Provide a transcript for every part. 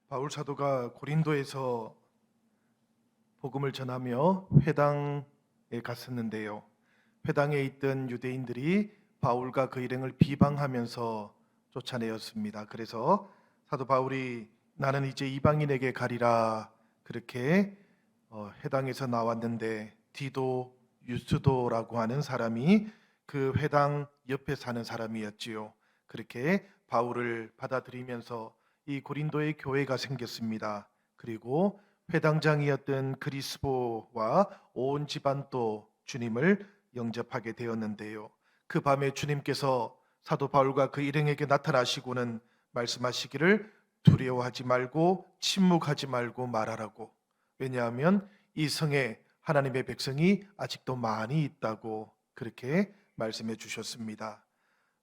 바울 사도가 고린도에서 복음을 전하며 회당에 갔었는데요. 회당에 있던 유대인들이 바울과 그 일행을 비방하면서 쫓아내었습니다. 그래서 사도 바울이 나는 이제 이방인에게 가리라 그렇게 회당에서 나왔는데 디도 유스도라고 하는 사람이 그 회당 옆에 사는 사람이었지요. 그렇게 바울을 받아들이면서 이 고린도의 교회가 생겼습니다. 그리고 회당장이었던 그리스보와 온 집안도 주님을 영접하게 되었는데요. 그 밤에 주님께서 사도 바울과 그 일행에게 나타나시고는 말씀하시기를 두려워하지 말고 침묵하지 말고 말하라고. 왜냐하면 이 성에 하나님의 백성이 아직도 많이 있다고 그렇게 말씀해 주셨습니다.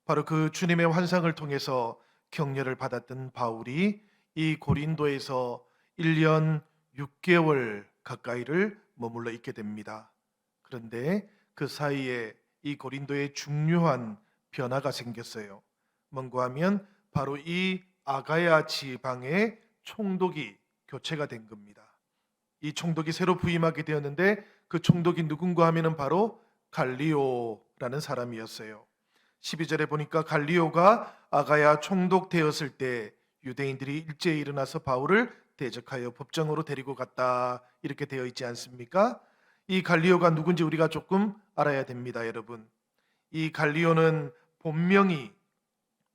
바로 그 주님의 환상을 통해서 격려를 받았던 바울이 이 고린도에서 1년 6개월 가까이를 머물러 있게 됩니다. 그런데 그 사이에 이 고린도에 중요한 변화가 생겼어요. 뭔가 하면 바로 이 아가야 지방의 총독이 교체가 된 겁니다. 이 총독이 새로 부임하게 되었는데 그 총독이 누군가 하면은 바로 갈리오라는 사람이었어요. 12절에 보니까 갈리오가 아가야 총독 되었을 때 유대인들이 일제히 일어나서 바울을 대적하여 법정으로 데리고 갔다 이렇게 되어 있지 않습니까? 이 갈리오가 누군지 우리가 조금 알아야 됩니다, 여러분. 이 갈리오는 본명이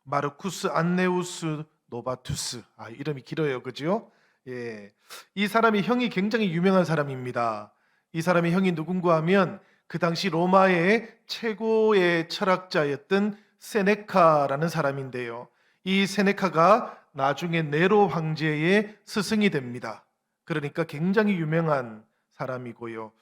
마르쿠스 안네우스 노바투스. 이름이 길어요, 그죠? 예, 이 사람이 형이 굉장히 유명한 사람입니다. 이 사람의 형이 누군가 하면 그 당시 로마의 최고의 철학자였던 세네카라는 사람인데요. 이 세네카가 나중에 네로 황제의 스승이 됩니다. 그러니까 굉장히 유명한 사람이고요.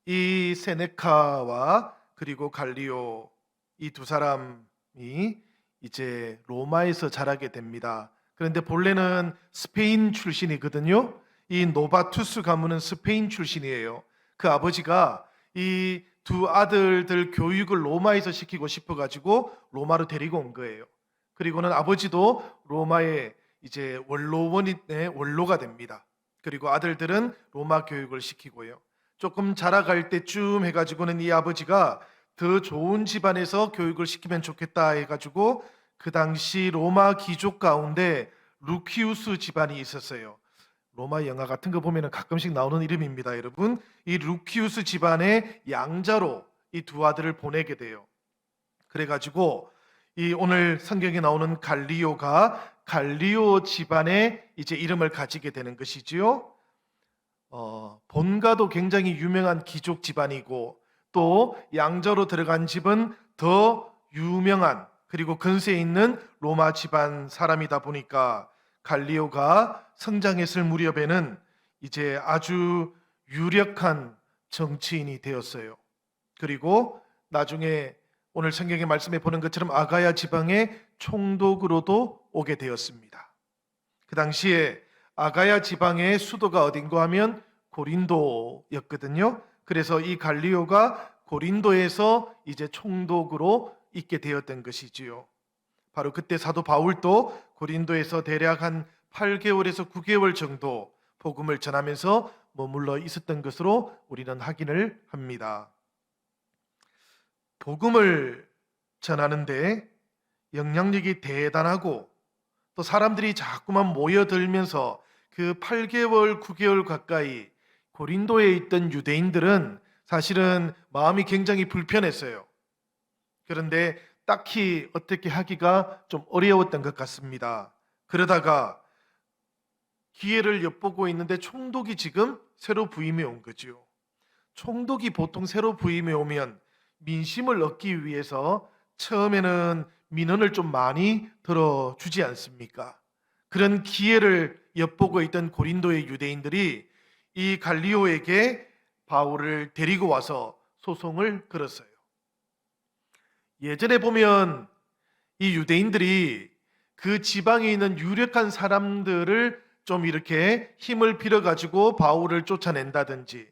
이 세네카와 그리고 갈리오 이 두 사람이 이제 로마에서 자라게 됩니다. 그런데 본래는 스페인 출신이거든요. 이 노바투스 가문은 스페인 출신이에요. 그 아버지가 이 두 아들들 교육을 로마에서 시키고 싶어가지고 로마로 데리고 온 거예요. 그리고는 아버지도 로마의 이제 원로원의 원로가 됩니다. 그리고 아들들은 로마 교육을 시키고요. 조금 자라갈 때쯤 해가지고는 이 아버지가 더 좋은 집안에서 교육을 시키면 좋겠다 해가지고 그 당시 로마 귀족 가운데 루키우스 집안이 있었어요. 로마 영화 같은 거 보면 가끔씩 나오는 이름입니다, 여러분. 이 루키우스 집안의 양자로 이 두 아들을 보내게 돼요. 그래가지고 이 오늘 성경에 나오는 갈리오가 갈리오 집안의 이제 이름을 가지게 되는 것이지요. 본가도 굉장히 유명한 귀족 집안이고 또 양자로 들어간 집은 더 유명한 그리고 근세에 있는 로마 집안 사람이다 보니까 갈리오가 성장했을 무렵에는 이제 아주 유력한 정치인이 되었어요. 그리고 나중에 오늘 성경의 말씀에 보는 것처럼 아가야 지방의 총독으로도 오게 되었습니다. 그 당시에 아가야 지방의 수도가 어딘가 하면 고린도였거든요. 그래서 이 갈리오가 고린도에서 이제 총독으로 있게 되었던 것이지요. 바로 그때 사도 바울도 고린도에서 대략 한 8개월에서 9개월 정도 복음을 전하면서 머물러 있었던 것으로 우리는 확인을 합니다. 복음을 전하는데 영향력이 대단하고 또 사람들이 자꾸만 모여들면서 그 8개월, 9개월 가까이 고린도에 있던 유대인들은 사실은 마음이 굉장히 불편했어요. 그런데 딱히 어떻게 하기가 좀 어려웠던 것 같습니다. 그러다가 기회를 엿보고 있는데 총독이 지금 새로 부임해 온 거죠. 총독이 보통 새로 부임해 오면 민심을 얻기 위해서 처음에는 민원을 좀 많이 들어주지 않습니까? 그런 기회를 엿보고 있던 고린도의 유대인들이 이 갈리오에게 바울을 데리고 와서 소송을 걸었어요. 예전에 보면 이 유대인들이 그 지방에 있는 유력한 사람들을 좀 이렇게 힘을 빌어가지고 바울을 쫓아낸다든지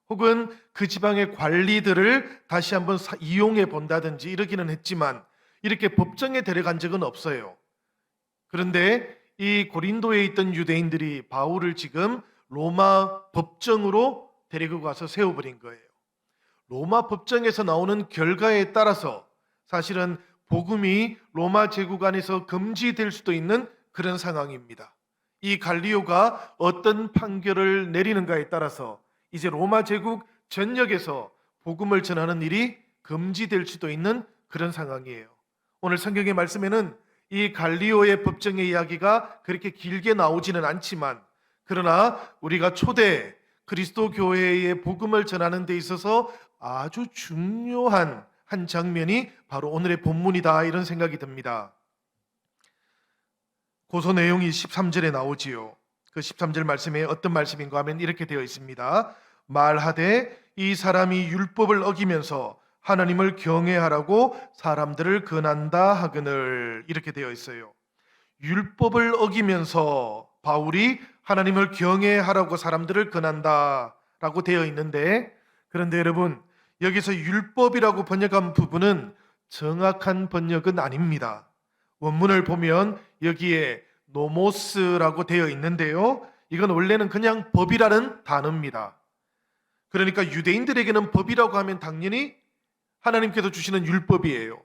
혹은 그 지방의 관리들을 다시 한번 이용해 본다든지 이러기는 했지만 이렇게 법정에 데려간 적은 없어요. 그런데 이 고린도에 있던 유대인들이 바울을 지금 로마 법정으로 데리고 가서 세워버린 거예요. 로마 법정에서 나오는 결과에 따라서 사실은 복음이 로마 제국 안에서 금지될 수도 있는 그런 상황입니다. 이 갈리오가 어떤 판결을 내리는가에 따라서 이제 로마 제국 전역에서 복음을 전하는 일이 금지될 수도 있는 그런 상황이에요. 오늘 성경의 말씀에는 이 갈리오의 법정의 이야기가 그렇게 길게 나오지는 않지만, 그러나 우리가 초대 그리스도 교회의 복음을 전하는 데 있어서 아주 중요한 한 장면이 바로 오늘의 본문이다, 이런 생각이 듭니다. 고소 내용이 13절에 나오지요. 그 13절 말씀에 어떤 말씀인가 하면 이렇게 되어 있습니다. 말하되 이 사람이 율법을 어기면서 하나님을 경외하라고 사람들을 권한다 하거늘, 이렇게 되어 있어요. 율법을 어기면서 바울이 하나님을 경외하라고 사람들을 권한다 라고 되어 있는데, 그런데 여러분, 여기서 율법이라고 번역한 부분은 정확한 번역은 아닙니다. 원문을 보면 여기에 노모스라고 되어 있는데요, 이건 원래는 그냥 법이라는 단어입니다. 그러니까 유대인들에게는 법이라고 하면 당연히 하나님께서 주시는 율법이에요.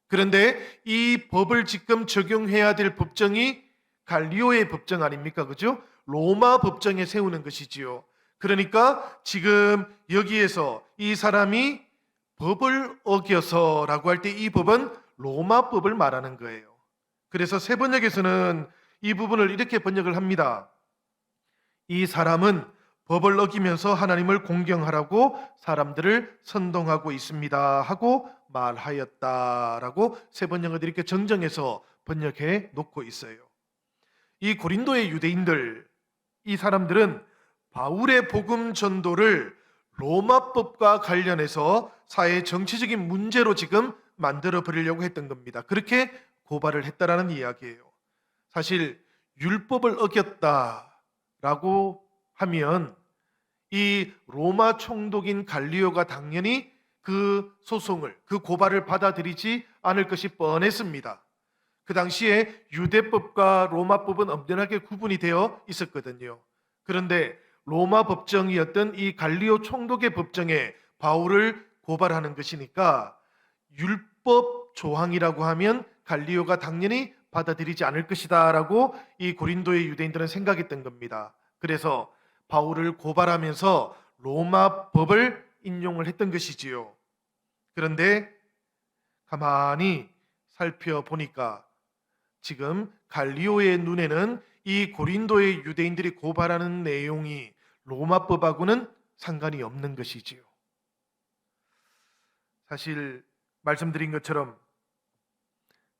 그런데 이 법을 지금 적용해야 될 법정이 갈리오의 법정 아닙니까? 그죠? 로마 법정에 세우는 것이지요. 그러니까 지금 여기에서 이 사람이 법을 어겨서라고 할 때 이 법은 로마 법을 말하는 거예요. 그래서 새 번역에서는 이 부분을 이렇게 번역을 합니다. 이 사람은 법을 어기면서 하나님을 공경하라고 사람들을 선동하고 있습니다 하고 말하였다라고 새 번역을 이렇게 정정해서 번역해 놓고 있어요. 이 고린도의 유대인들, 이 사람들은 바울의 복음 전도를 로마법과 관련해서 사회 정치적인 문제로 지금 만들어 버리려고 했던 겁니다. 그렇게 고발을 했다라는 이야기예요. 사실 율법을 어겼다라고 하면 이 로마 총독인 갈리오가 당연히 그 소송을, 그 고발을 받아들이지 않을 것이 뻔했습니다. 그 당시에 유대법과 로마법은 엄연하게 구분이 되어 있었거든요. 그런데 로마 법정이었던 이 갈리오 총독의 법정에 바울을 고발하는 것이니까 율법 조항이라고 하면 갈리오가 당연히 받아들이지 않을 것이다 라고 이 고린도의 유대인들은 생각했던 겁니다. 그래서 바울을 고발하면서 로마 법을 인용을 했던 것이지요. 그런데 가만히 살펴보니까 지금 갈리오의 눈에는 이 고린도의 유대인들이 고발하는 내용이 로마법하고는 상관이 없는 것이지요. 사실 말씀드린 것처럼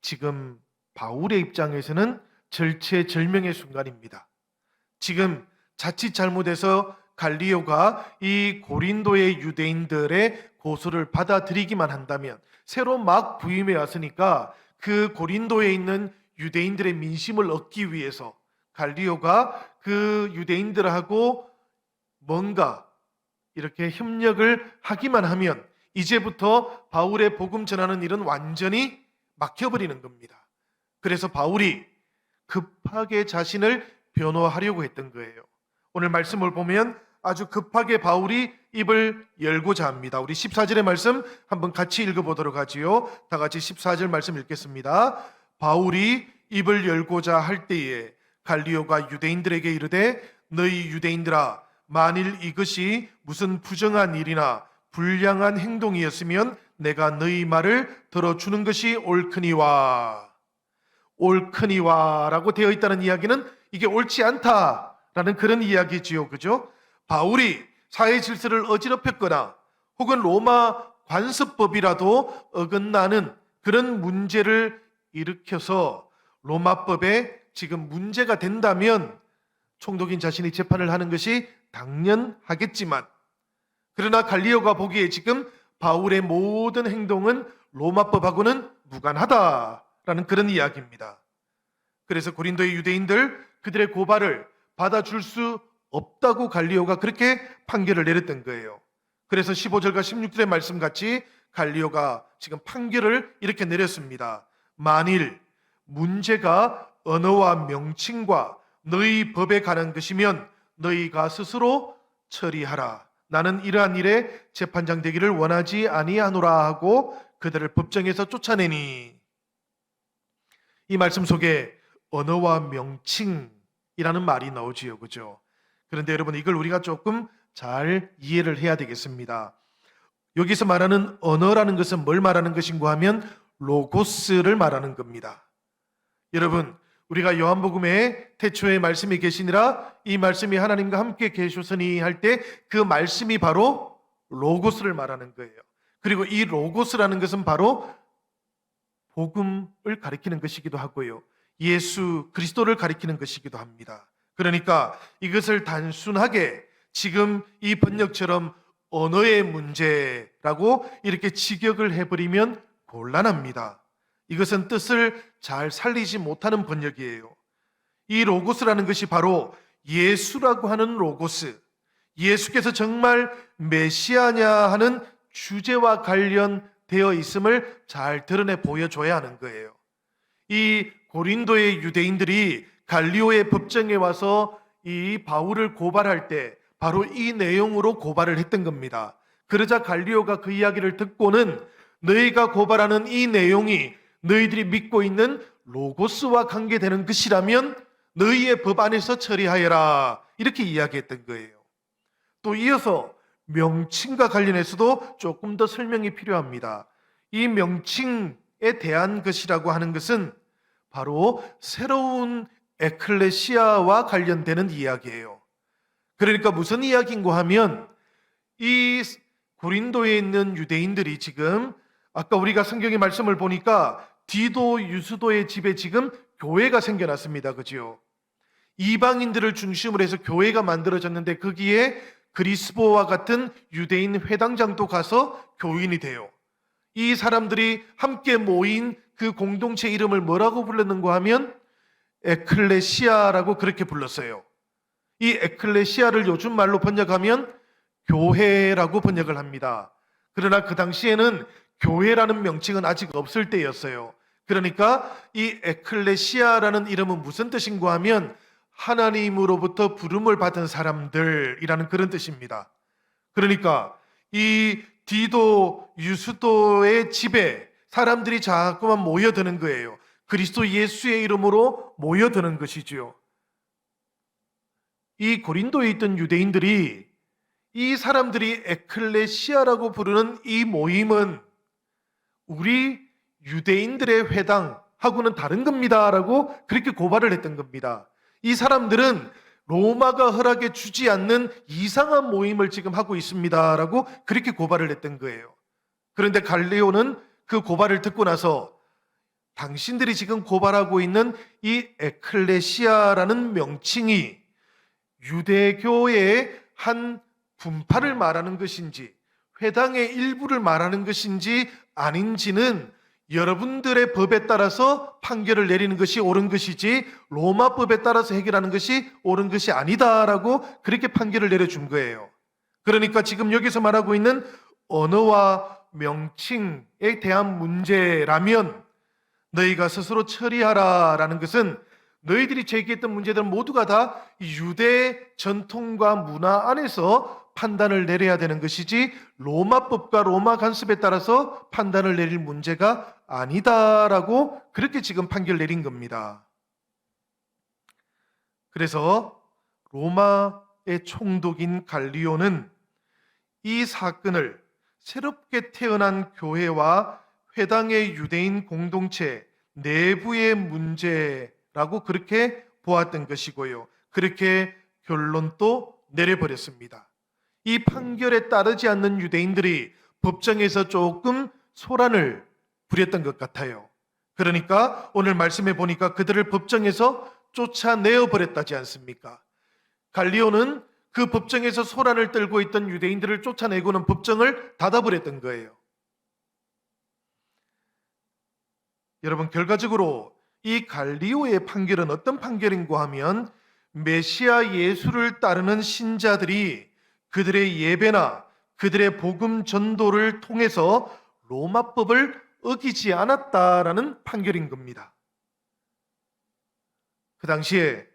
지금 바울의 입장에서는 절체절명의 순간입니다. 지금 자칫 잘못해서 갈리오가 이 고린도의 유대인들의 고소를 받아들이기만 한다면, 새로 막 부임해 왔으니까 그 고린도에 있는 유대인들의 민심을 얻기 위해서 갈리오가 그 유대인들하고 뭔가 이렇게 협력을 하기만 하면 이제부터 바울의 복음 전하는 일은 완전히 막혀버리는 겁니다. 그래서 바울이 급하게 자신을 변호하려고 했던 거예요. 오늘 말씀을 보면 아주 급하게 바울이 입을 열고자 합니다. 우리 14절의 말씀 한번 같이 읽어보도록 하지요. 다 같이 14절 말씀 읽겠습니다. 바울이 입을 열고자 할 때에 갈리오가 유대인들에게 이르되 너희 유대인들아, 만일 이것이 무슨 부정한 일이나 불량한 행동이었으면 내가 너희 말을 들어주는 것이 옳거니와. 옳거니와 라고 되어 있다는 이야기는 이게 옳지 않다라는 그런 이야기지요. 그죠? 바울이 사회 질서를 어지럽혔거나 혹은 로마 관습법이라도 어긋나는 그런 문제를 일으켜서 로마법에 지금 문제가 된다면 총독인 자신이 재판을 하는 것이 당연하겠지만, 그러나 갈리오가 보기에 지금 바울의 모든 행동은 로마법하고는 무관하다라는 그런 이야기입니다. 그래서 고린도의 유대인들, 그들의 고발을 받아줄 수 없다고 갈리오가 그렇게 판결을 내렸던 거예요. 그래서 15절과 16절의 말씀같이 갈리오가 지금 판결을 이렇게 내렸습니다. 만일 문제가 언어와 명칭과 너희 법에 관한 것이면 너희가 스스로 처리하라. 나는 이러한 일에 재판장 되기를 원하지 아니하노라 하고 그들을 법정에서 쫓아내니. 이 말씀 속에 언어와 명칭이라는 말이 나오지요, 그죠? 그런데 여러분, 이걸 우리가 조금 잘 이해를 해야 되겠습니다. 여기서 말하는 언어라는 것은 뭘 말하는 것인가 하면 로고스를 말하는 겁니다. 여러분, 우리가 요한복음에 태초에 말씀이 계시니라 이 말씀이 하나님과 함께 계셨으니 할 때 그 말씀이 바로 로고스를 말하는 거예요. 그리고 이 로고스라는 것은 바로 복음을 가리키는 것이기도 하고요, 예수 그리스도를 가리키는 것이기도 합니다. 그러니까 이것을 단순하게 지금 이 번역처럼 언어의 문제라고 이렇게 직역을 해버리면 곤란합니다. 이것은 뜻을 잘 살리지 못하는 번역이에요. 이 로고스라는 것이 바로 예수라고 하는 로고스, 예수께서 정말 메시아냐 하는 주제와 관련되어 있음을 잘 드러내 보여줘야 하는 거예요. 이 고린도의 유대인들이 갈리오의 법정에 와서 이 바울을 고발할 때 바로 이 내용으로 고발을 했던 겁니다. 그러자 갈리오가 그 이야기를 듣고는 너희가 고발하는 이 내용이 너희들이 믿고 있는 로고스와 관계되는 것이라면 너희의 법 안에서 처리하여라, 이렇게 이야기했던 거예요. 또 이어서 명칭과 관련해서도 조금 더 설명이 필요합니다. 이 명칭에 대한 것이라고 하는 것은 바로 새로운 에클레시아와 관련되는 이야기예요. 그러니까 무슨 이야기인가 하면 이 고린도에 있는 유대인들이 지금 아까 우리가 성경의 말씀을 보니까 디도 유스도의 집에 지금 교회가 생겨났습니다. 그죠? 이방인들을 중심으로 해서 교회가 만들어졌는데 거기에 그리스보와 같은 유대인 회당장도 가서 교인이 돼요. 이 사람들이 함께 모인 그 공동체 이름을 뭐라고 불렀는가 하면 에클레시아라고 그렇게 불렀어요. 이 에클레시아를 요즘 말로 번역하면 교회라고 번역을 합니다. 그러나 그 당시에는 교회라는 명칭은 아직 없을 때였어요. 그러니까 이 에클레시아라는 이름은 무슨 뜻인가 하면 하나님으로부터 부름을 받은 사람들이라는 그런 뜻입니다. 그러니까 이 디도 유스도의 집에 사람들이 자꾸만 모여드는 거예요. 그리스도 예수의 이름으로 모여드는 것이지요. 이 고린도에 있던 유대인들이 이 사람들이 에클레시아라고 부르는 이 모임은 우리 유대인들의 회당하고는 다른 겁니다라고 그렇게 고발을 했던 겁니다. 이 사람들은 로마가 허락해 주지 않는 이상한 모임을 지금 하고 있습니다라고 그렇게 고발을 했던 거예요. 그런데 갈리오는 그 고발을 듣고 나서 당신들이 지금 고발하고 있는 이 에클레시아라는 명칭이 유대교의 한 분파를 말하는 것인지 회당의 일부를 말하는 것인지 아닌지는 여러분들의 법에 따라서 판결을 내리는 것이 옳은 것이지 로마법에 따라서 해결하는 것이 옳은 것이 아니다라고 그렇게 판결을 내려준 거예요. 그러니까 지금 여기서 말하고 있는 언어와 명칭에 대한 문제라면 너희가 스스로 처리하라라는 것은 너희들이 제기했던 문제들은 모두가 다 유대 전통과 문화 안에서 판단을 내려야 되는 것이지 로마법과 로마 간섭에 따라서 판단을 내릴 문제가 아니다라고 그렇게 지금 판결 내린 겁니다. 그래서 로마의 총독인 갈리오는 이 사건을 새롭게 태어난 교회와 회당의 유대인 공동체 내부의 문제라고 그렇게 보았던 것이고요. 그렇게 결론도 내려버렸습니다. 이 판결에 따르지 않는 유대인들이 법정에서 조금 소란을 부렸던 것 같아요. 그러니까 오늘 말씀해 보니까 그들을 법정에서 쫓아내어 버렸다지 않습니까? 갈리오는 그 법정에서 소란을 떨고 있던 유대인들을 쫓아내고는 법정을 닫아버렸던 거예요. 여러분, 결과적으로 이 갈리오의 판결은 어떤 판결인가 하면 메시아 예수를 따르는 신자들이 그들의 예배나 그들의 복음 전도를 통해서 로마법을 어기지 않았다라는 판결인 겁니다. 그 당시에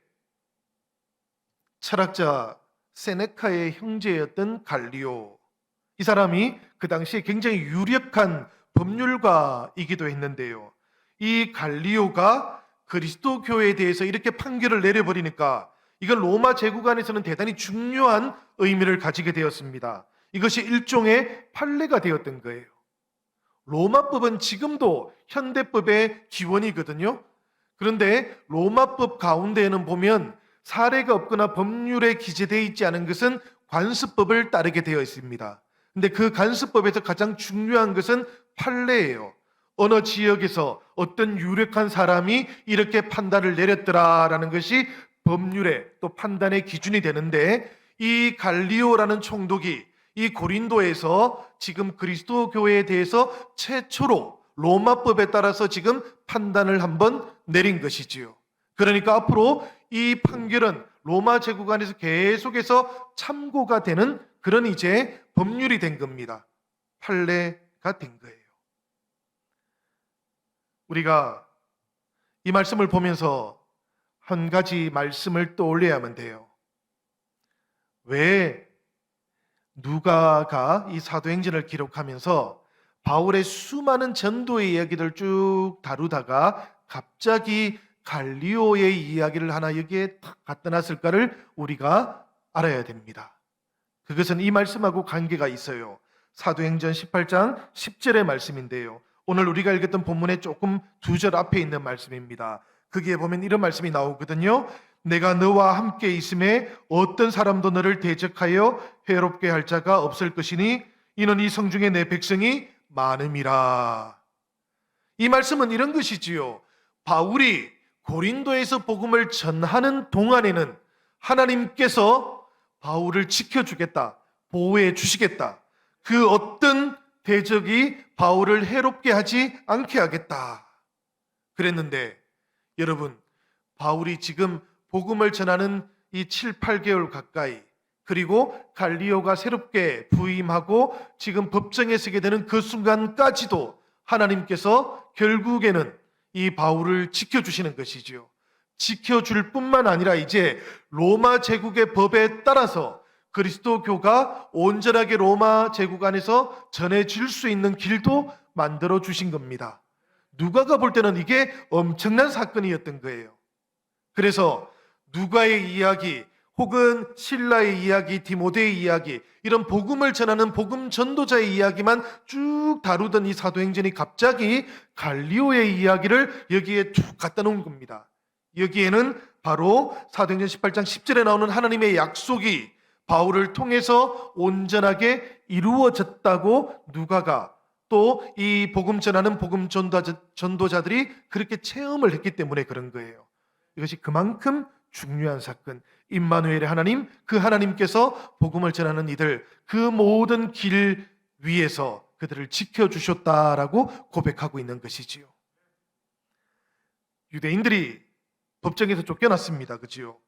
철학자 세네카의 형제였던 갈리오, 이 사람이 그 당시에 굉장히 유력한 법률가이기도 했는데요. 이 갈리오가 그리스도 교회에 대해서 이렇게 판결을 내려버리니까 이건 로마 제국 안에서는 대단히 중요한 의미를 가지게 되었습니다. 이것이 일종의 판례가 되었던 거예요. 로마법은 지금도 현대법의 기원이거든요. 그런데 로마법 가운데에는 보면 사례가 없거나 법률에 기재되어 있지 않은 것은 관습법을 따르게 되어 있습니다. 근데 그 관습법에서 가장 중요한 것은 판례예요. 어느 지역에서 어떤 유력한 사람이 이렇게 판단을 내렸더라라는 것이 법률의 또 판단의 기준이 되는데, 이 갈리오라는 총독이 이 고린도에서 지금 그리스도 교회에 대해서 최초로 로마법에 따라서 지금 판단을 한번 내린 것이지요. 그러니까 앞으로 이 판결은 로마 제국 안에서 계속해서 참고가 되는 그런 이제 법률이 된 겁니다. 판례가 된 거예요. 우리가 이 말씀을 보면서 한 가지 말씀을 떠올려야만 돼요. 왜 누가가 이 사도행전을 기록하면서 바울의 수많은 전도의 이야기를 쭉 다루다가 갑자기 갈리오의 이야기를 하나 여기에 탁 갖다 놨을까를 우리가 알아야 됩니다. 그것은 이 말씀하고 관계가 있어요. 사도행전 18장 10절의 말씀인데요. 오늘 우리가 읽었던 본문의 조금 두 절 앞에 있는 말씀입니다. 거기에 보면 이런 말씀이 나오거든요. 내가 너와 함께 있음에 어떤 사람도 너를 대적하여 해롭게 할 자가 없을 것이니 이는 이 성중에 내 백성이 많음이라. 이 말씀은 이런 것이지요. 바울이 고린도에서 복음을 전하는 동안에는 하나님께서 바울을 지켜주겠다, 보호해 주시겠다, 그 어떤 대적이 바울을 해롭게 하지 않게 하겠다 그랬는데, 여러분, 바울이 지금 복음을 전하는 이 7, 8개월 가까이, 그리고 갈리오가 새롭게 부임하고 지금 법정에 서게 되는 그 순간까지도 하나님께서 결국에는 이 바울을 지켜주시는 것이지요. 지켜줄 뿐만 아니라 이제 로마 제국의 법에 따라서 그리스도교가 온전하게 로마 제국 안에서 전해질 수 있는 길도 만들어 주신 겁니다. 누가가 볼 때는 이게 엄청난 사건이었던 거예요. 그래서 누가의 이야기 혹은 실라의 이야기, 디모데의 이야기, 이런 복음을 전하는 복음 전도자의 이야기만 쭉 다루던 이 사도행전이 갑자기 갈리오의 이야기를 여기에 쭉 갖다 놓은 겁니다. 여기에는 바로 사도행전 18장 10절에 나오는 하나님의 약속이 바울을 통해서 온전하게 이루어졌다고 누가가, 또 이 복음 전하는 복음 전도자들이 그렇게 체험을 했기 때문에 그런 거예요. 이것이 그만큼 중요한 사건, 임마누엘의 하나님, 그 하나님께서 복음을 전하는 이들, 그 모든 길 위에서 그들을 지켜주셨다라고 고백하고 있는 것이지요. 유대인들이 법정에서 쫓겨났습니다. 그지요?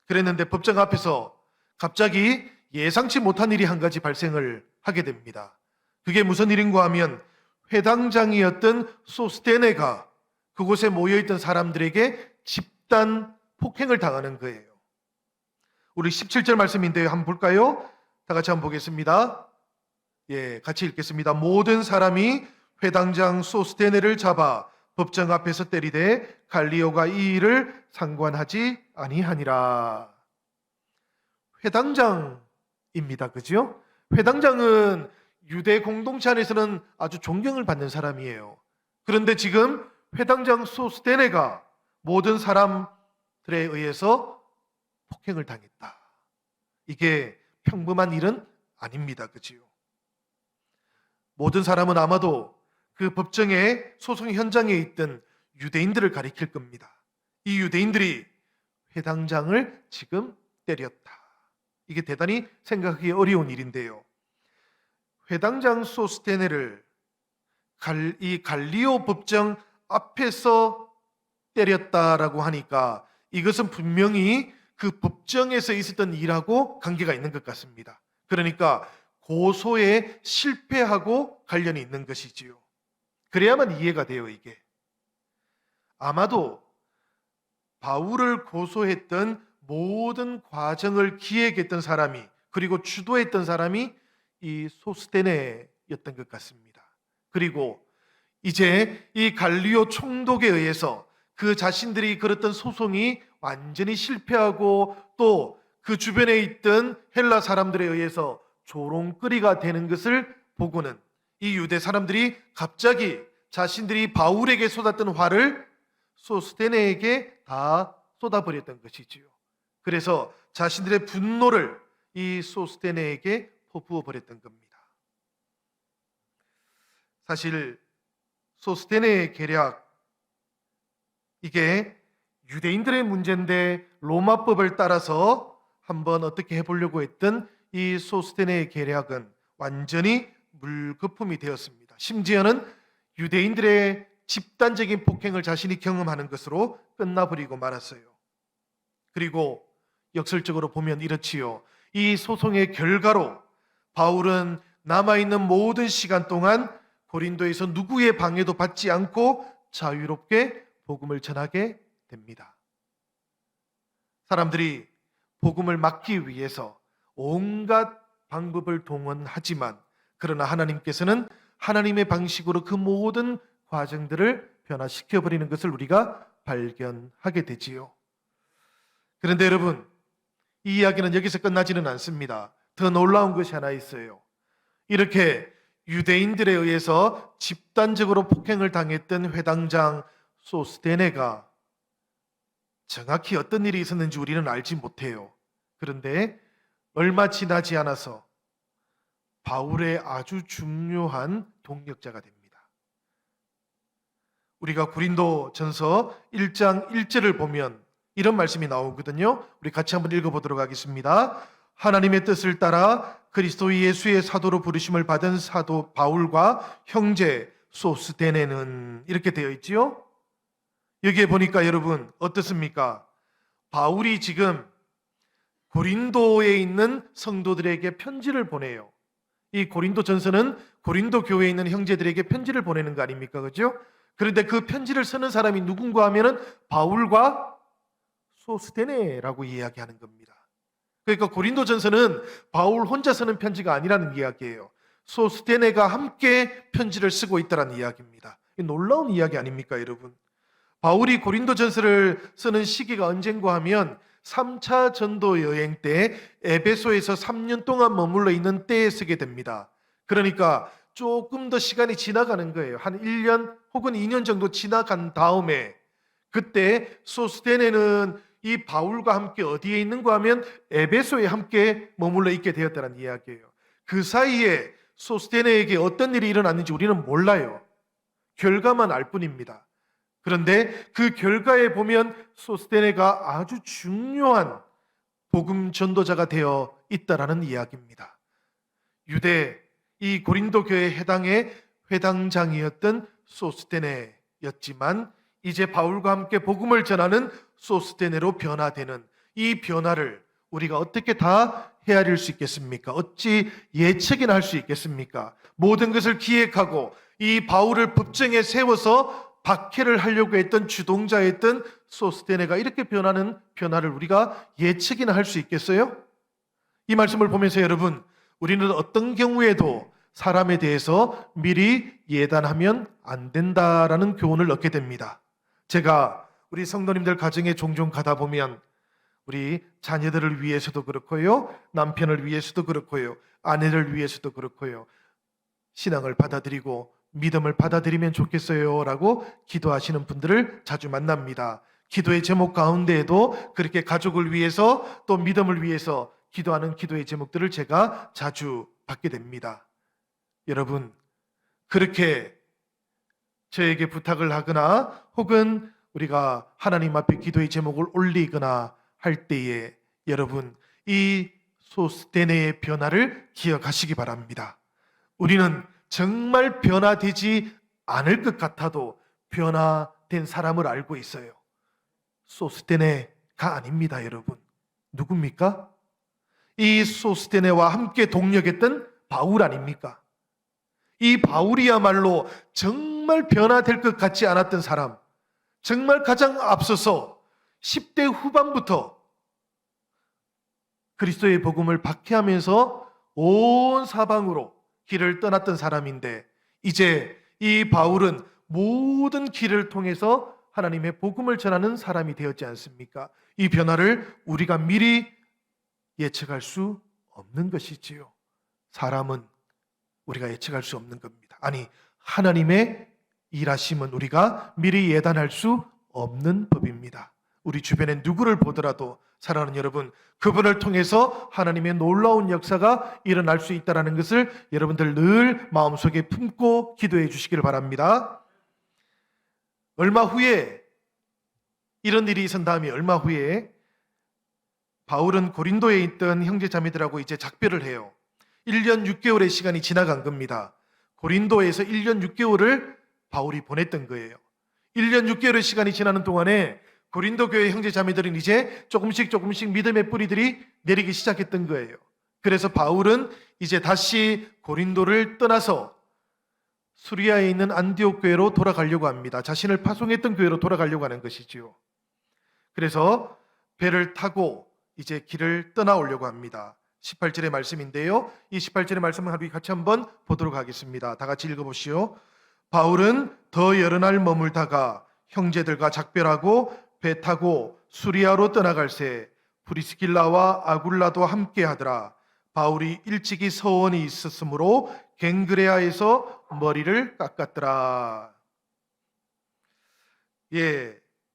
그랬는데 법정 앞에서 갑자기 예상치 못한 일이 한 가지 발생을 하게 됩니다. 그게 무슨 일인가 하면 회당장이었던 소스테네가 그곳에 모여있던 사람들에게 집단 폭행을 당하는 거예요. 우리 17절 말씀인데요. 한번 볼까요? 다 같이 한번 보겠습니다. 같이 읽겠습니다. 모든 사람이 회당장 소스테네를 잡아 법정 앞에서 때리되 갈리오가 이 일을 상관하지 아니하니라. 회당장입니다. 그죠? 회당장은 유대 공동체 안에서는 아주 존경을 받는 사람이에요. 그런데 지금 회당장 소스테네가 모든 사람들에 의해서 폭행을 당했다. 이게 평범한 일은 아닙니다. 그지요? 모든 사람은 아마도 그 법정의 소송 현장에 있던 유대인들을 가리킬 겁니다. 이 유대인들이 회당장을 지금 때렸다. 이게 대단히 생각하기 어려운 일인데요. 회당장 소스테네를 이 갈리오 법정 앞에서 때렸다라고 하니까 이것은 분명히 그 법정에서 있었던 일하고 관계가 있는 것 같습니다. 그러니까 고소에 실패하고 관련이 있는 것이지요. 그래야만 이해가 돼요. 이게 아마도 바울을 고소했던 모든 과정을 기획했던 사람이, 그리고 주도했던 사람이 이 소스테네였던 것 같습니다. 그리고 이제 이 갈리오 총독에 의해서 그 자신들이 걸었던 소송이 완전히 실패하고 또 그 주변에 있던 헬라 사람들에 의해서 조롱거리가 되는 것을 보고는 이 유대 사람들이 갑자기 자신들이 바울에게 쏟았던 화를 소스테네에게 다 쏟아버렸던 것이지요. 그래서 자신들의 분노를 이 소스테네에게 퍼부어 버렸던 겁니다. 사실 소스테네의 계략, 이게 유대인들의 문제인데 로마법을 따라서 한번 어떻게 해보려고 했던 이 소스테네의 계략은 완전히 물거품이 되었습니다. 심지어는 유대인들의 집단적인 폭행을 자신이 경험하는 것으로 끝나버리고 말았어요. 그리고 역설적으로 보면 이렇지요. 이 소송의 결과로 바울은 남아있는 모든 시간 동안 고린도에서 누구의 방해도 받지 않고 자유롭게 복음을 전하게 됩니다. 사람들이 복음을 막기 위해서 온갖 방법을 동원하지만 그러나 하나님께서는 하나님의 방식으로 그 모든 과정들을 변화시켜버리는 것을 우리가 발견하게 되지요. 그런데 여러분, 이 이야기는 여기서 끝나지는 않습니다. 더 놀라운 것이 하나 있어요. 이렇게 유대인들에 의해서 집단적으로 폭행을 당했던 회당장 소스테네가 정확히 어떤 일이 있었는지 우리는 알지 못해요. 그런데 얼마 지나지 않아서 바울의 아주 중요한 동력자가 됩니다. 우리가 고린도전서 1장 1절을 보면 이런 말씀이 나오거든요. 우리 같이 한번 읽어보도록 하겠습니다. 하나님의 뜻을 따라 그리스도 예수의 사도로 부르심을 받은 사도 바울과 형제 소스테네는, 이렇게 되어 있지요. 여기에 보니까 여러분 어떻습니까? 바울이 지금 고린도에 있는 성도들에게 편지를 보내요. 이 고린도전서는 고린도 교회에 있는 형제들에게 편지를 보내는 거 아닙니까? 그렇죠? 그런데 그 편지를 쓰는 사람이 누군가 하면은 바울과 소스테네라고 이야기하는 겁니다. 그러니까 고린도전서는 바울 혼자 쓰는 편지가 아니라는 이야기예요. 소스테네가 함께 편지를 쓰고 있다는 이야기입니다. 놀라운 이야기 아닙니까, 여러분? 바울이 고린도전서를 쓰는 시기가 언젠가 하면 3차 전도 여행 때 에베소에서 3년 동안 머물러 있는 때에 쓰게 됩니다. 그러니까 조금 더 시간이 지나가는 거예요. 한 1년 혹은 2년 정도 지나간 다음에 그때 소스테네는 이 바울과 함께 어디에 있는가 하면 에베소에 함께 머물러 있게 되었다는 이야기예요. 그 사이에 소스테네에게 어떤 일이 일어났는지 우리는 몰라요. 결과만 알 뿐입니다. 그런데 그 결과에 보면 소스테네가 아주 중요한 복음 전도자가 되어 있다라는 이야기입니다. 유대 이 고린도 교회 해당의 회당장이었던 소스테네였지만 이제 바울과 함께 복음을 전하는 소스테네로 변화되는 이 변화를 우리가 어떻게 다 헤아릴 수 있겠습니까? 어찌 예측이나 할 수 있겠습니까? 모든 것을 기획하고 이 바울을 법정에 세워서 박해를 하려고 했던 주동자였던 소스테네가 이렇게 변하는 변화를 우리가 예측이나 할 수 있겠어요? 이 말씀을 보면서 여러분, 우리는 어떤 경우에도 사람에 대해서 미리 예단하면 안 된다라는 교훈을 얻게 됩니다. 제가 우리 성도님들 가정에 종종 가다 보면 우리 자녀들을 위해서도 그렇고요, 남편을 위해서도 그렇고요, 아내를 위해서도 그렇고요, 신앙을 받아들이고 믿음을 받아들이면 좋겠어요 라고 기도하시는 분들을 자주 만납니다. 기도의 제목 가운데에도 그렇게 가족을 위해서 또 믿음을 위해서 기도하는 기도의 제목들을 제가 자주 받게 됩니다. 여러분, 그렇게 저에게 부탁을 하거나 혹은 우리가 하나님 앞에 기도의 제목을 올리거나 할 때에 여러분, 이 소스테네의 변화를 기억하시기 바랍니다. 우리는 정말 변화되지 않을 것 같아도 변화된 사람을 알고 있어요. 소스테네가 아닙니다, 여러분. 누굽니까? 이 소스테네와 함께 동력했던 바울 아닙니까? 이 바울이야말로 정말 변화될 것 같지 않았던 사람, 정말 가장 앞서서 10대 후반부터 그리스도의 복음을 박해하면서 온 사방으로 길을 떠났던 사람인데, 이제 이 바울은 모든 길을 통해서 하나님의 복음을 전하는 사람이 되었지 않습니까? 이 변화를 우리가 미리 예측할 수 없는 것이지요. 사람은 우리가 예측할 수 없는 겁니다. 아니, 하나님의 일하심은 우리가 미리 예단할 수 없는 법입니다. 우리 주변에 누구를 보더라도 사랑하는 여러분, 그분을 통해서 하나님의 놀라운 역사가 일어날 수 있다는 것을 여러분들 늘 마음속에 품고 기도해 주시기를 바랍니다. 얼마 후에, 이런 일이 있은 다음에 얼마 후에 바울은 고린도에 있던 형제 자매들하고 이제 작별을 해요. 1년 6개월의 시간이 지나간 겁니다. 고린도에서 1년 6개월을 바울이 보냈던 거예요. 1년 6개월의 시간이 지나는 동안에 고린도 교회 형제 자매들은 이제 조금씩 믿음의 뿌리들이 내리기 시작했던 거예요. 그래서 바울은 이제 다시 고린도를 떠나서 수리아에 있는 안디옥 교회로 돌아가려고 합니다. 자신을 파송했던 교회로 돌아가려고 하는 것이지요. 그래서 배를 타고 이제 길을 떠나오려고 합니다. 18절의 말씀인데요. 이 18절의 말씀을 같이 한번 보도록 하겠습니다. 다 같이 읽어보시오. 바울은 더 여러 날 머물다가 형제들과 작별하고 배 타고 수리아로 떠나갈새 브리스길라와 아굴라도 함께 하더라. 바울이 일찍이 서원이 있었으므로 갱그레아에서 머리를 깎았더라.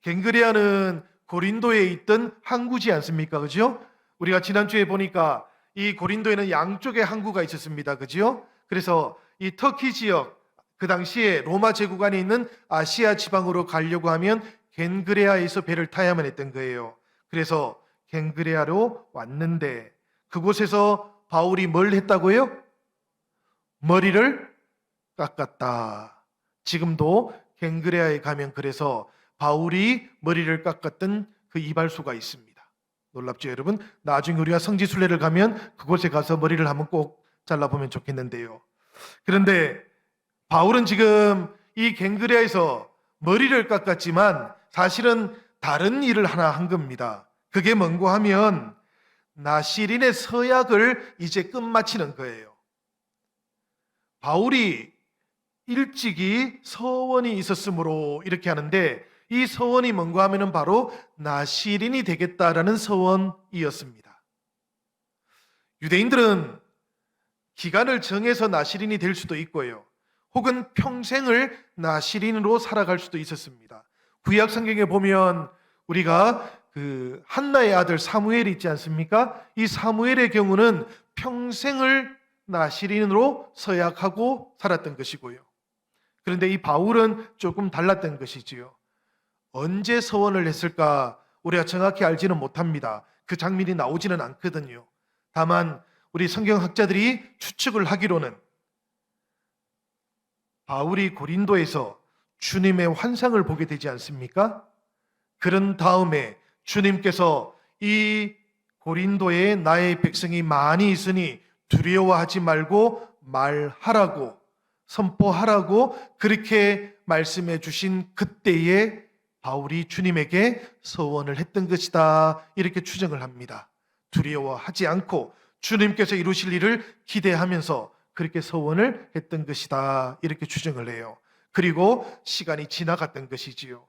갱그레아는 고린도에 있던 항구지 않습니까? 그죠? 우리가 지난주에 보니까 이 고린도에는 양쪽에 항구가 있었습니다. 그죠? 그래서 이 터키 지역, 그 당시에 로마 제국 안에 있는 아시아 지방으로 가려고 하면 갱그레아에서 배를 타야만 했던 거예요. 그래서 갱그레아로 왔는데 그곳에서 바울이 뭘 했다고요? 머리를 깎았다. 지금도 갱그레아에 가면 그래서 바울이 머리를 깎았던 그 이발소가 있습니다. 놀랍죠, 여러분? 나중에 우리가 성지순례를 가면 그곳에 가서 머리를 한번 꼭 잘라보면 좋겠는데요. 그런데 바울은 지금 이 갱그레아에서 머리를 깎았지만 사실은 다른 일을 하나 한 겁니다. 그게 뭔고 하면 나시린의 서약을 이제 끝마치는 거예요. 바울이 일찍이 서원이 있었으므로 이렇게 하는데, 이 서원이 뭔가 하면은 바로 나시린이 되겠다라는 서원이었습니다. 유대인들은 기간을 정해서 나시린이 될 수도 있고요, 혹은 평생을 나시린으로 살아갈 수도 있었습니다. 구약 성경에 보면 우리가 그 한나의 아들 사무엘이 있지 않습니까? 이 사무엘의 경우는 평생을 나시린으로 서약하고 살았던 것이고요. 그런데 이 바울은 조금 달랐던 것이지요. 언제 서원을 했을까 우리가 정확히 알지는 못합니다. 그 장면이 나오지는 않거든요. 다만 우리 성경학자들이 추측을 하기로는 바울이 고린도에서 주님의 환상을 보게 되지 않습니까? 그런 다음에 주님께서 이 고린도에 나의 백성이 많이 있으니 두려워하지 말고 말하라고, 선포하라고 그렇게 말씀해 주신 그때에 바울이 주님에게 서원을 했던 것이다, 이렇게 추정을 합니다. 두려워하지 않고 주님께서 이루실 일을 기대하면서 그렇게 서원을 했던 것이다, 이렇게 추정을 해요. 그리고 시간이 지나갔던 것이지요.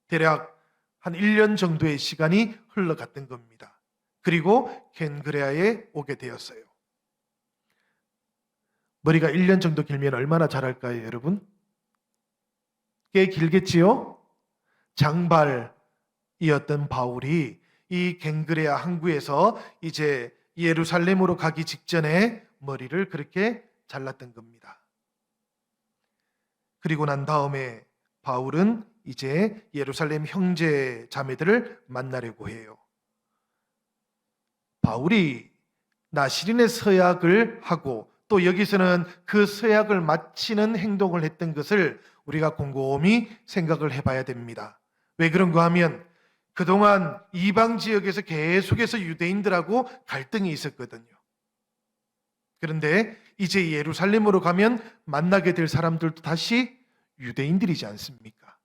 대략 한 1년 정도의 시간이 흘러갔던 겁니다. 그리고 겐그레아에 오게 되었어요. 머리가 1년 정도 길면 얼마나 자랄까요, 여러분? 꽤 길겠지요? 장발이었던 바울이 이 갱그레아 항구에서 이제 예루살렘으로 가기 직전에 머리를 그렇게 잘랐던 겁니다. 그리고 난 다음에 바울은 이제 예루살렘 형제 자매들을 만나려고 해요. 바울이 나시린의 서약을 하고 또 여기서는 그 서약을 마치는 행동을 했던 것을 우리가 곰곰이 생각을 해봐야 됩니다. 왜 그런가 하면 그동안 이방 지역에서 계속해서 유대인들하고 갈등이 있었거든요. 그런데 이제 예루살렘으로 가면 만나게 될 사람들도 다시 유대인들이지 않습니까?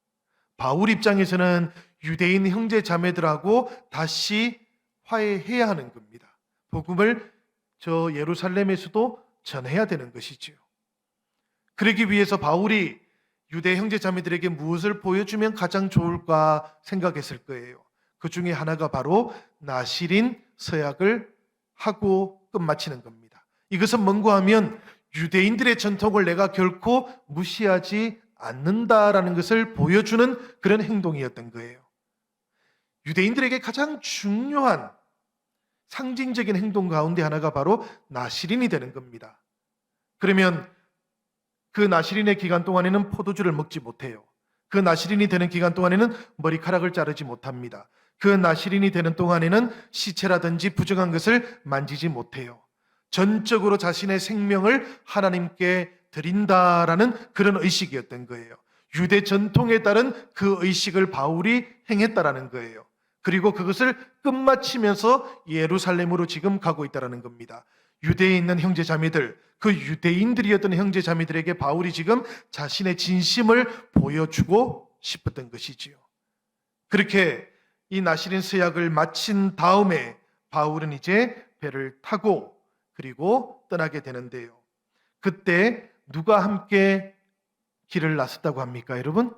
바울 입장에서는 유대인 형제 자매들하고 다시 화해해야 하는 겁니다. 복음을 저 예루살렘에서도 전해야 되는 것이지요. 그러기 위해서 바울이 유대 형제 자매들에게 무엇을 보여주면 가장 좋을까 생각했을 거예요. 그 중에 하나가 바로 나시린 서약을 하고 끝마치는 겁니다. 이것은 뭔가 하면 유대인들의 전통을 내가 결코 무시하지 않는다라는 것을 보여주는 그런 행동이었던 거예요. 유대인들에게 가장 중요한 상징적인 행동 가운데 하나가 바로 나시린이 되는 겁니다. 그러면 그 나시린의 기간 동안에는 포도주를 먹지 못해요. 그 나시린이 되는 기간 동안에는 머리카락을 자르지 못합니다. 그 나시린이 되는 동안에는 시체라든지 부정한 것을 만지지 못해요. 전적으로 자신의 생명을 하나님께 드린다라는 그런 의식이었던 거예요. 유대 전통에 따른 그 의식을 바울이 행했다라는 거예요. 그리고 그것을 끝마치면서 예루살렘으로 지금 가고 있다라는 겁니다. 유대에 있는 형제 자매들, 그 유대인들이었던 형제 자매들에게 바울이 지금 자신의 진심을 보여주고 싶었던 것이지요. 그렇게 이 나시린 서약을 마친 다음에 바울은 이제 배를 타고 그리고 떠나게 되는데요. 그때 누가 함께 길을 나섰다고 합니까, 여러분?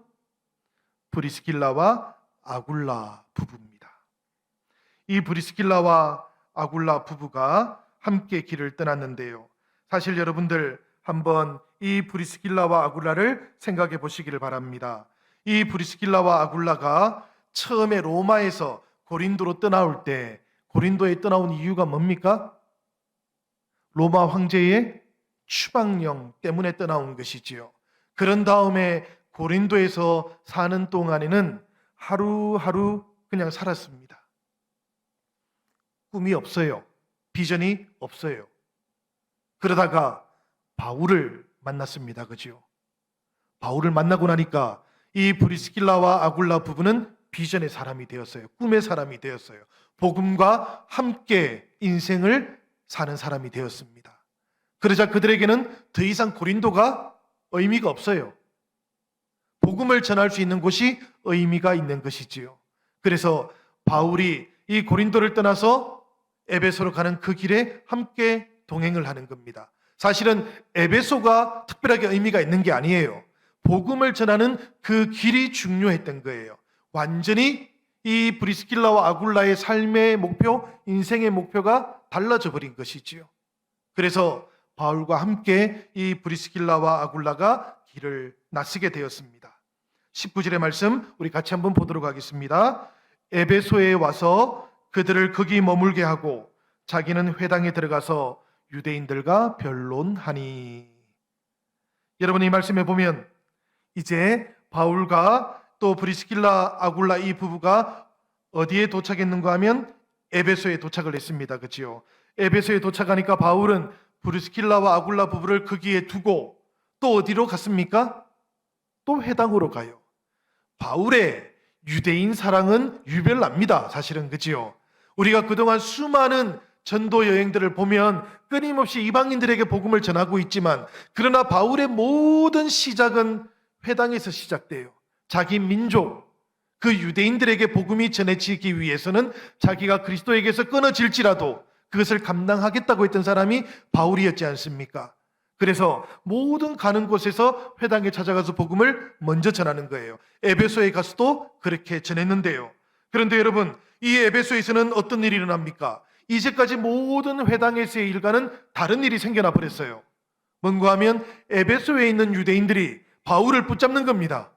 브리스길라와 아굴라 부부입니다. 이 브리스길라와 아굴라 부부가 함께 길을 떠났는데요. 사실 여러분들 한번 이 브리스길라와 아굴라를 생각해 보시기를 바랍니다. 이 브리스길라와 아굴라가 처음에 로마에서 고린도로 떠나올 때 고린도에 떠나온 이유가 뭡니까? 로마 황제의 추방령 때문에 떠나온 것이지요. 그런 다음에 고린도에서 사는 동안에는 하루하루 그냥 살았습니다. 꿈이 없어요. 비전이 없어요. 그러다가 바울을 만났습니다. 그죠? 바울을 만나고 나니까 이 브리스길라와 아굴라 부부는 비전의 사람이 되었어요. 꿈의 사람이 되었어요. 복음과 함께 인생을 사는 사람이 되었습니다. 그러자 그들에게는 더 이상 고린도가 의미가 없어요. 복음을 전할 수 있는 곳이 의미가 있는 것이지요. 그래서 바울이 이 고린도를 떠나서 에베소로 가는 그 길에 함께 동행을 하는 겁니다. 사실은 에베소가 특별하게 의미가 있는 게 아니에요. 복음을 전하는 그 길이 중요했던 거예요. 완전히 이 브리스길라와 아굴라의 삶의 목표, 인생의 목표가 달라져 버린 것이지요. 그래서 바울과 함께 이 브리스길라와 아굴라가 길을 나서게 되었습니다. 19절의 말씀 우리 같이 한번 보도록 하겠습니다. 에베소에 와서 그들을 거기 머물게 하고 자기는 회당에 들어가서 유대인들과 변론하니. 여러분, 이 말씀에 보면 이제 바울과 또 브리스길라 아굴라 이 부부가 어디에 도착했는가 하면 에베소에 도착을 했습니다. 그렇지요? 에베소에 도착하니까 바울은 브리스길라와 아굴라 부부를 거기에 두고 또 어디로 갔습니까? 또 회당으로 가요. 바울의 유대인 사랑은 유별납니다. 사실은. 그렇지요? 우리가 그동안 수많은 전도 여행들을 보면 끊임없이 이방인들에게 복음을 전하고 있지만, 그러나 바울의 모든 시작은 회당에서 시작돼요. 자기 민족, 그 유대인들에게 복음이 전해지기 위해서는 자기가 그리스도에게서 끊어질지라도 그것을 감당하겠다고 했던 사람이 바울이었지 않습니까? 그래서 모든 가는 곳에서 회당에 찾아가서 복음을 먼저 전하는 거예요. 에베소에 가서도 그렇게 전했는데요. 그런데 여러분, 이 에베소에서는 어떤 일이 일어납니까? 이제까지 모든 회당에서의 일과는 다른 일이 생겨나 버렸어요. 뭔가 하면 에베소에 있는 유대인들이 바울을 붙잡는 겁니다.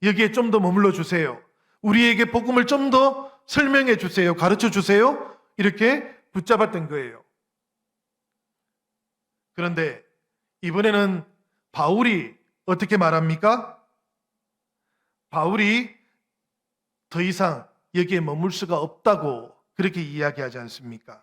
여기에 좀 더 머물러 주세요. 우리에게 복음을 좀 더 설명해 주세요. 가르쳐 주세요. 이렇게 붙잡았던 거예요. 그런데 이번에는 바울이 어떻게 말합니까? 바울이 더 이상 여기에 머물 수가 없다고 그렇게 이야기하지 않습니까?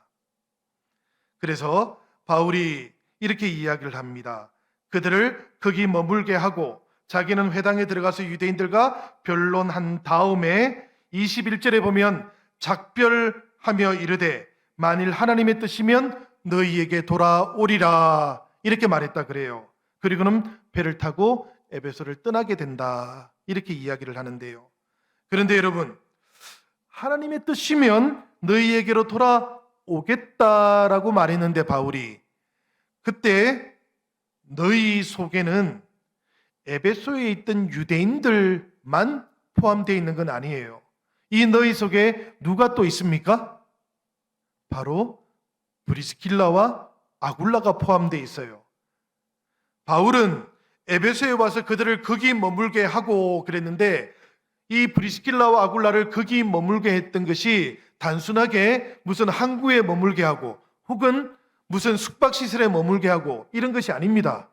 그래서 바울이 이렇게 이야기를 합니다. 그들을 거기 머물게 하고 자기는 회당에 들어가서 유대인들과 변론한 다음에 21절에 보면 작별하며 이르되 만일 하나님의 뜻이면 너희에게 돌아오리라 이렇게 말했다 그래요. 그리고는 배를 타고 에베소를 떠나게 된다 이렇게 이야기를 하는데요. 그런데 여러분, 하나님의 뜻이면 너희에게로 돌아오겠다라고 말했는데 바울이 그때 너희 속에는 에베소에 있던 유대인들만 포함되어 있는 건 아니에요. 이 너희 속에 누가 또 있습니까? 바로 브리스길라와 아굴라가 포함되어 있어요. 바울은 에베소에 와서 그들을 거기 머물게 하고 그랬는데 이 브리스길라와 아굴라를 거기 머물게 했던 것이 단순하게 무슨 항구에 머물게 하고 혹은 무슨 숙박시설에 머물게 하고 이런 것이 아닙니다.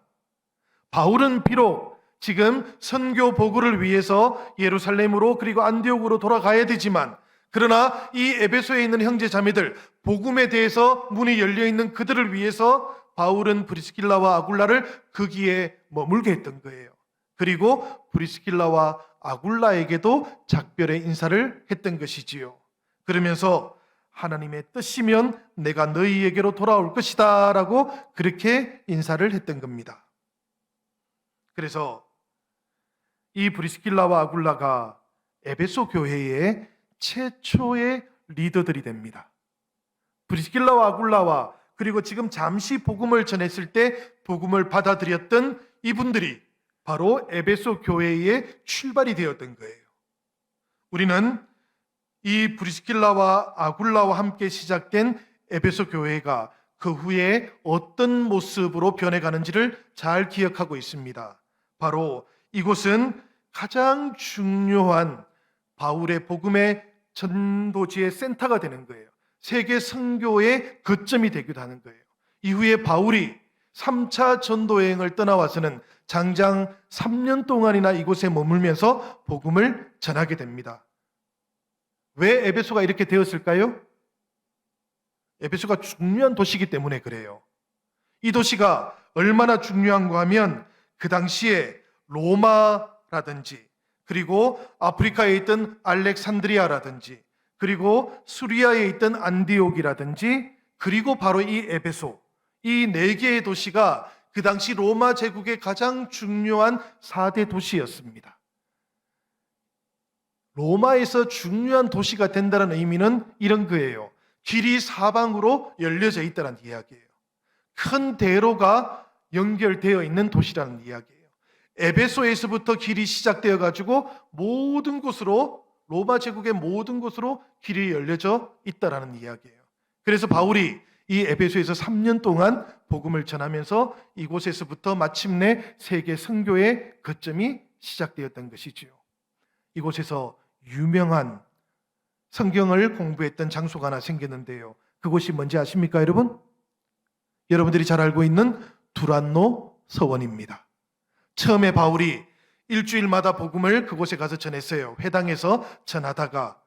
바울은 비록 지금 선교 보고를 위해서 예루살렘으로 그리고 안디옥으로 돌아가야 되지만 그러나 이 에베소에 있는 형제 자매들 복음에 대해서 문이 열려 있는 그들을 위해서 바울은 브리스길라와 아굴라를 거기에 머물게 했던 거예요. 그리고 브리스길라와 아굴라에게도 작별의 인사를 했던 것이지요. 그러면서 하나님의 뜻이면 내가 너희에게로 돌아올 것이다 라고 그렇게 인사를 했던 겁니다. 그래서 이 브리스길라와 아굴라가 에베소 교회의 최초의 리더들이 됩니다. 브리스길라와 아굴라와 그리고 지금 잠시 복음을 전했을 때 복음을 받아들였던 이분들이 바로 에베소 교회의 출발이 되었던 거예요. 우리는 이 브리스길라와 아굴라와 함께 시작된 에베소 교회가 그 후에 어떤 모습으로 변해가는지를 잘 기억하고 있습니다. 바로 이곳은 가장 중요한 바울의 복음의 전도지의 센터가 되는 거예요. 세계 선교의 거점이 되기도 하는 거예요. 이후에 바울이 3차 전도 여행을 떠나와서는 장장 3년 동안이나 이곳에 머물면서 복음을 전하게 됩니다. 왜 에베소가 이렇게 되었을까요? 에베소가 중요한 도시이기 때문에 그래요. 이 도시가 얼마나 중요한가 하면 그 당시에 로마라든지 그리고 아프리카에 있던 알렉산드리아라든지 그리고 수리아에 있던 안디옥이라든지 그리고 바로 이 에베소 이 네 개의 도시가 그 당시 로마 제국의 가장 중요한 4대 도시였습니다. 로마에서 중요한 도시가 된다는 의미는 이런 거예요. 길이 사방으로 열려져 있다는 이야기예요. 큰 대로가 연결되어 있는 도시라는 이야기예요. 에베소에서부터 길이 시작되어 가지고 모든 곳으로 로마 제국의 모든 곳으로 길이 열려져 있다라는 이야기예요. 그래서 바울이 이 에베소에서 3년 동안 복음을 전하면서 이곳에서부터 마침내 세계 선교의 거점이 시작되었던 것이지요. 이곳에서 유명한 성경을 공부했던 장소가 하나 생겼는데요. 그곳이 뭔지 아십니까, 여러분? 여러분들이 잘 알고 있는 두란노 서원입니다. 처음에 바울이 일주일마다 복음을 그곳에 가서 전했어요. 회당에서 전하다가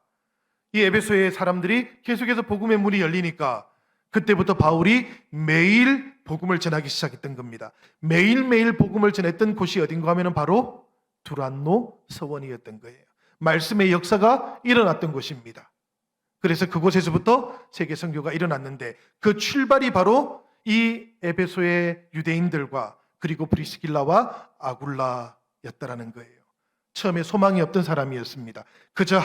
이 에베소의 사람들이 계속해서 복음의 문이 열리니까 그때부터 바울이 매일 복음을 전하기 시작했던 겁니다. 매일매일 복음을 전했던 곳이 어딘가 하면 바로 두란노 서원이었던 거예요. 말씀의 역사가 일어났던 곳입니다. 그래서 그곳에서부터 세계 선교가 일어났는데 그 출발이 바로 이 에베소의 유대인들과 그리고 브리스길라와 아굴라였다라는 거예요. 처음에 소망이 없던 사람이었습니다. 그저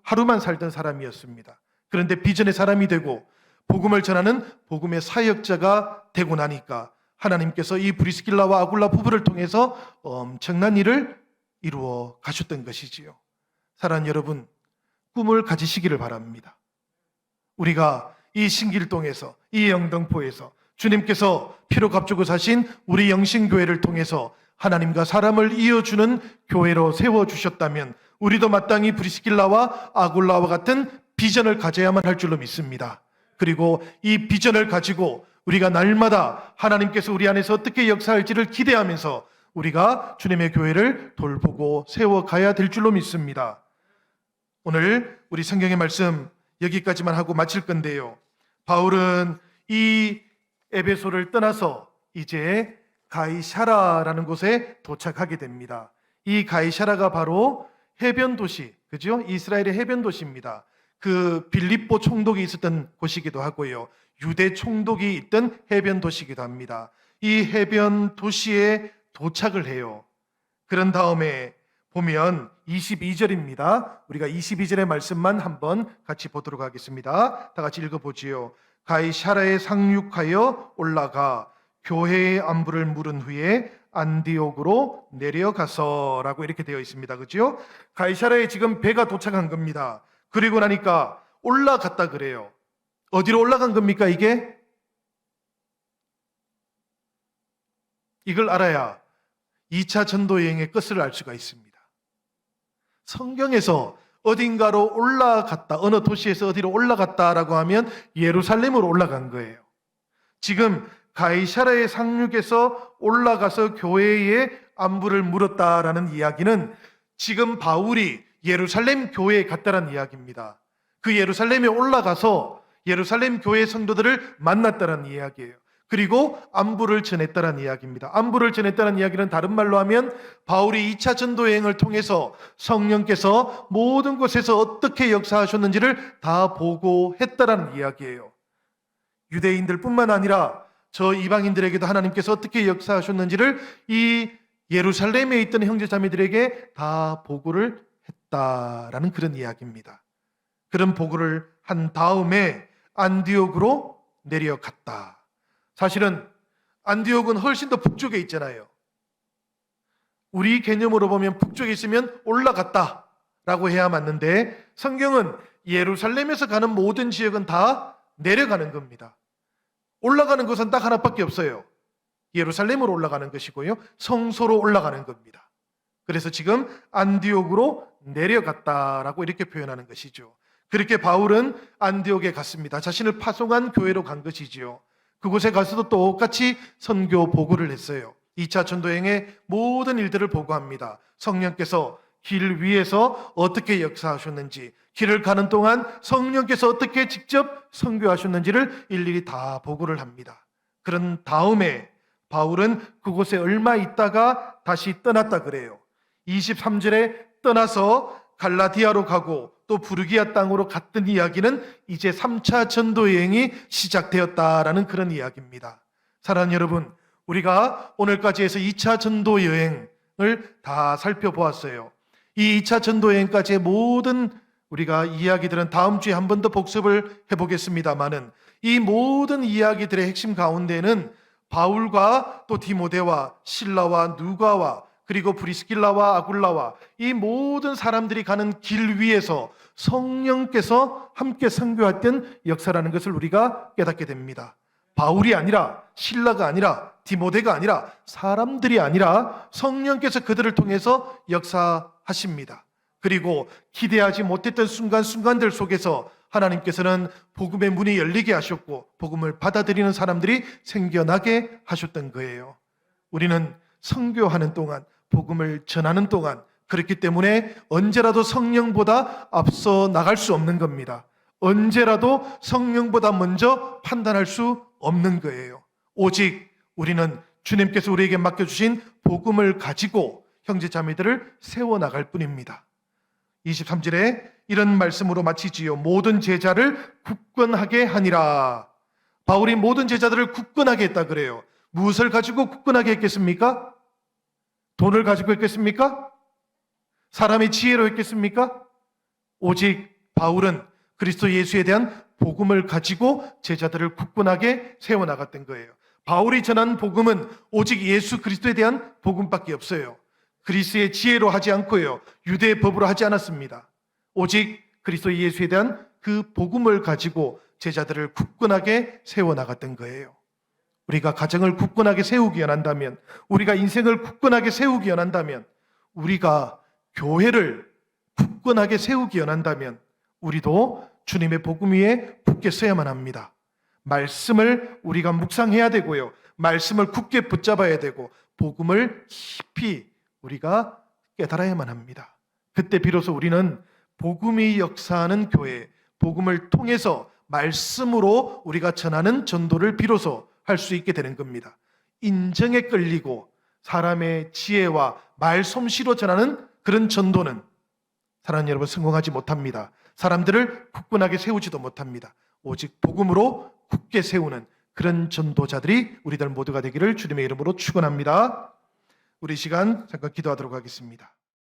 하루만 살던 사람이었습니다. 그런데 비전의 사람이 되고 복음을 전하는 복음의 사역자가 되고 나니까 하나님께서 이 브리스길라와 아굴라 부부를 통해서 엄청난 일을 이루어 가셨던 것이지요. 사랑하는 여러분, 꿈을 가지시기를 바랍니다. 우리가 이 신길동에서 이 영등포에서 주님께서 피로 값주고 사신 우리 영신교회를 통해서 하나님과 사람을 이어주는 교회로 세워주셨다면 우리도 마땅히 브리스길라와 아굴라와 같은 비전을 가져야만 할 줄로 믿습니다. 그리고 이 비전을 가지고 우리가 날마다 하나님께서 우리 안에서 어떻게 역사할지를 기대하면서 우리가 주님의 교회를 돌보고 세워가야 될 줄로 믿습니다. 오늘 우리 성경의 말씀 여기까지만 하고 마칠 건데요. 바울은 이 에베소를 떠나서 이제 가이사라라는 곳에 도착하게 됩니다. 이 가이사라가 바로 해변 도시, 그죠? 이스라엘의 해변 도시입니다. 그 빌립보 총독이 있었던 곳이기도 하고요. 유대 총독이 있던 해변 도시이기도 합니다. 이 해변 도시에 도착을 해요. 그런 다음에 보면 22절입니다. 우리가 22절의 말씀만 한번 같이 보도록 하겠습니다. 다 같이 읽어보지요. 가이사랴에 상륙하여 올라가 교회의 안부를 물은 후에 안디옥으로 내려가서라고 이렇게 되어 있습니다. 그죠? 가이사랴에 지금 배가 도착한 겁니다. 그리고 나니까 올라갔다 그래요. 어디로 올라간 겁니까 이게? 이걸 알아야 2차 전도 여행의 끝을 알 수가 있습니다. 성경에서 어딘가로 올라갔다, 어느 도시에서 어디로 올라갔다라고 하면 예루살렘으로 올라간 거예요. 지금 가이사랴의 상륙에서 올라가서 교회의 안부를 물었다라는 이야기는 지금 바울이 예루살렘 교회에 갔다라는 이야기입니다. 그 예루살렘에 올라가서 예루살렘 교회 성도들을 만났다라는 이야기예요. 그리고 안부를 전했다는 이야기입니다. 안부를 전했다는 이야기는 다른 말로 하면 바울이 2차 전도 여행을 통해서 성령께서 모든 곳에서 어떻게 역사하셨는지를 다 보고했다라는 이야기예요. 유대인들뿐만 아니라 저 이방인들에게도 하나님께서 어떻게 역사하셨는지를 이 예루살렘에 있던 형제자매들에게 다 보고를 했다라는 그런 이야기입니다. 그런 보고를 한 다음에 안디옥으로 내려갔다. 사실은 안디옥은 훨씬 더 북쪽에 있잖아요. 우리 개념으로 보면 북쪽에 있으면 올라갔다라고 해야 맞는데 성경은 예루살렘에서 가는 모든 지역은 다 내려가는 겁니다. 올라가는 것은 딱 하나밖에 없어요. 예루살렘으로 올라가는 것이고요. 성소로 올라가는 겁니다. 그래서 지금 안디옥으로 내려갔다라고 이렇게 표현하는 것이죠. 그렇게 바울은 안디옥에 갔습니다. 자신을 파송한 교회로 간 것이지요. 그곳에 가서도 똑같이 선교 보고를 했어요. 2차 전도행의 모든 일들을 보고합니다. 성령께서 길 위에서 어떻게 역사하셨는지, 길을 가는 동안 성령께서 어떻게 직접 선교하셨는지를 일일이 다 보고를 합니다. 그런 다음에 바울은 그곳에 얼마 있다가 다시 떠났다 그래요. 23절에 떠나서 갈라디아로 가고 또 부르기아 땅으로 갔던 이야기는 이제 3차 전도 여행이 시작되었다라는 그런 이야기입니다. 사랑하는 여러분, 우리가 오늘까지 해서 2차 전도 여행을 다 살펴보았어요. 이 2차 전도 여행까지의 모든 우리가 이야기들은 다음 주에 한 번 더 복습을 해보겠습니다만은 이 모든 이야기들의 핵심 가운데는 바울과 또 디모데와 실라와 누가와 그리고 브리스길라와 아굴라와 이 모든 사람들이 가는 길 위에서 성령께서 함께 선교했던 역사라는 것을 우리가 깨닫게 됩니다. 바울이 아니라 실라가 아니라 디모데가 아니라 사람들이 아니라 성령께서 그들을 통해서 역사하십니다. 그리고 기대하지 못했던 순간순간들 속에서 하나님께서는 복음의 문이 열리게 하셨고 복음을 받아들이는 사람들이 생겨나게 하셨던 거예요. 우리는 선교하는 동안 복음을 전하는 동안 그렇기 때문에 언제라도 성령보다 앞서 나갈 수 없는 겁니다. 언제라도 성령보다 먼저 판단할 수 없는 거예요. 오직 우리는 주님께서 우리에게 맡겨주신 복음을 가지고 형제자매들을 세워나갈 뿐입니다. 23절에 이런 말씀으로 마치지요. 모든 제자를 굳건하게 하니라. 바울이 모든 제자들을 굳건하게 했다 그래요. 무엇을 가지고 굳건하게 했겠습니까? 돈을 가지고 했겠습니까? 사람의 지혜로 했겠습니까? 오직 바울은 그리스도 예수에 대한 복음을 가지고 제자들을 굳건하게 세워나갔던 거예요. 바울이 전한 복음은 오직 예수 그리스도에 대한 복음밖에 없어요. 그리스의 지혜로 하지 않고요. 유대의 법으로 하지 않았습니다. 오직 그리스도 예수에 대한 그 복음을 가지고 제자들을 굳건하게 세워나갔던 거예요. 우리가 가정을 굳건하게 세우기 원한다면, 우리가 인생을 굳건하게 세우기 원한다면, 우리가 교회를 굳건하게 세우기 원한다면 우리도 주님의 복음 위에 굳게 서야만 합니다. 말씀을 우리가 묵상해야 되고요. 말씀을 굳게 붙잡아야 되고 복음을 깊이 우리가 깨달아야만 합니다. 그때 비로소 우리는 복음이 역사하는 교회, 복음을 통해서 말씀으로 우리가 전하는 전도를 비로소 할 수 있게 되는 겁니다. 인정에 끌리고 사람의 지혜와 말솜씨로 전하는 그런 전도는 사랑하는 여러분 성공하지 못합니다. 사람들을 굳건하게 세우지도 못합니다. 오직 복음으로 굳게 세우는 그런 전도자들이 우리들 모두가 되기를 주님의 이름으로 축원합니다. 우리 시간 잠깐 기도하도록 하겠습니다.